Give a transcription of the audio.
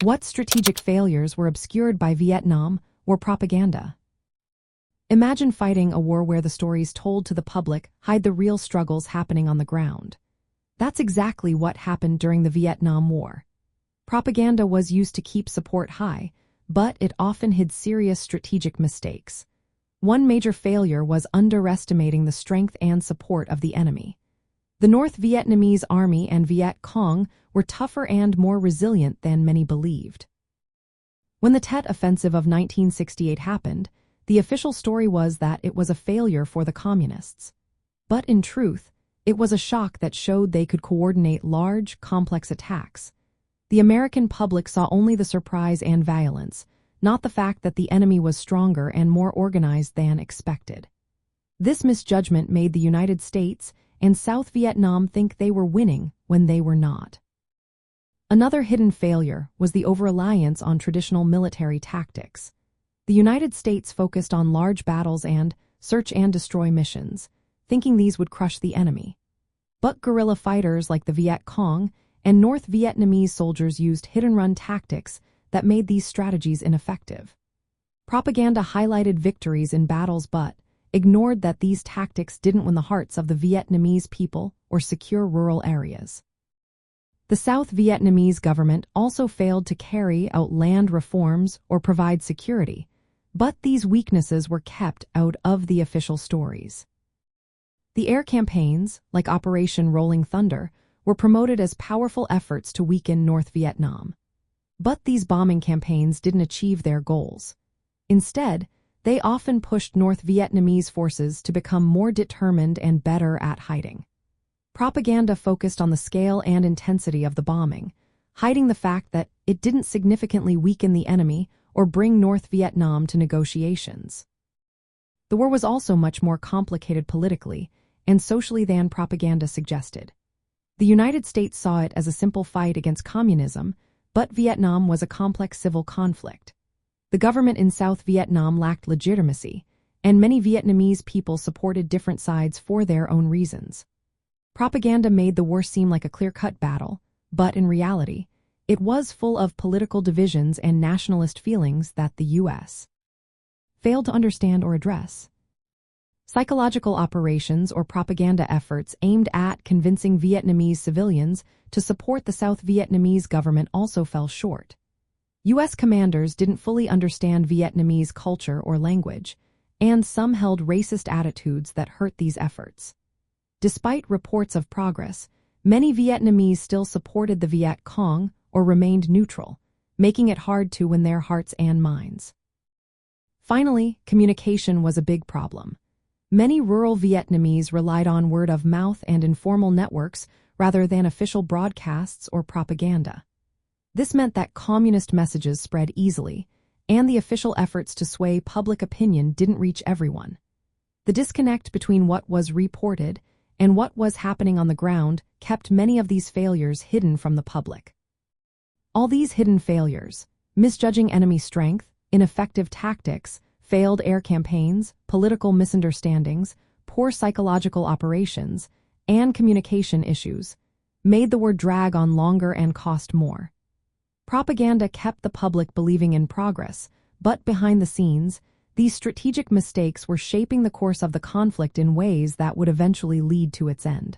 What strategic failures were obscured by Vietnam War propaganda? Imagine fighting a war where the stories told to the public hide the real struggles happening on the ground. That's exactly what happened during the Vietnam War. Propaganda was used to keep support high, but it often hid serious strategic mistakes. One major failure was underestimating the strength and support of the enemy. The North Vietnamese Army and Viet Cong were tougher and more resilient than many believed. When the Tet Offensive of 1968 happened, the official story was that it was a failure for the Communists. But in truth, it was a shock that showed they could coordinate large, complex attacks. The American public saw only the surprise and violence, not the fact that the enemy was stronger and more organized than expected. This misjudgment made the United States and South Vietnam think they were winning when they were not. Another hidden failure was the over-reliance on traditional military tactics. The United States focused on large battles and search-and-destroy missions, thinking these would crush the enemy. But guerrilla fighters like the Viet Cong and North Vietnamese soldiers used hit-and-run tactics that made these strategies ineffective. Propaganda highlighted victories in battles but ignored that these tactics didn't win the hearts of the Vietnamese people or secure rural areas. The South Vietnamese government also failed to carry out land reforms or provide security, but these weaknesses were kept out of the official stories. The air campaigns, like Operation Rolling Thunder, were promoted as powerful efforts to weaken North Vietnam. But these bombing campaigns didn't achieve their goals. Instead, they often pushed North Vietnamese forces to become more determined and better at hiding. Propaganda focused on the scale and intensity of the bombing, hiding the fact that it didn't significantly weaken the enemy or bring North Vietnam to negotiations. The war was also much more complicated politically and socially than propaganda suggested. The United States saw it as a simple fight against communism, but Vietnam was a complex civil conflict. The government in South Vietnam lacked legitimacy, and many Vietnamese people supported different sides for their own reasons. Propaganda made the war seem like a clear-cut battle, but in reality, it was full of political divisions and nationalist feelings that the U.S. failed to understand or address. Psychological operations or propaganda efforts aimed at convincing Vietnamese civilians to support the South Vietnamese government also fell short. U.S. commanders didn't fully understand Vietnamese culture or language, and some held racist attitudes that hurt these efforts. Despite reports of progress, many Vietnamese still supported the Viet Cong or remained neutral, making it hard to win their hearts and minds. Finally, communication was a big problem. Many rural Vietnamese relied on word of mouth and informal networks rather than official broadcasts or propaganda. This meant that communist messages spread easily, and the official efforts to sway public opinion didn't reach everyone. The disconnect between what was reported and what was happening on the ground kept many of these failures hidden from the public. All these hidden failures, misjudging enemy strength, ineffective tactics, failed air campaigns, political misunderstandings, poor psychological operations, and communication issues, made the war drag on longer and cost more. Propaganda kept the public believing in progress, but behind the scenes, these strategic mistakes were shaping the course of the conflict in ways that would eventually lead to its end.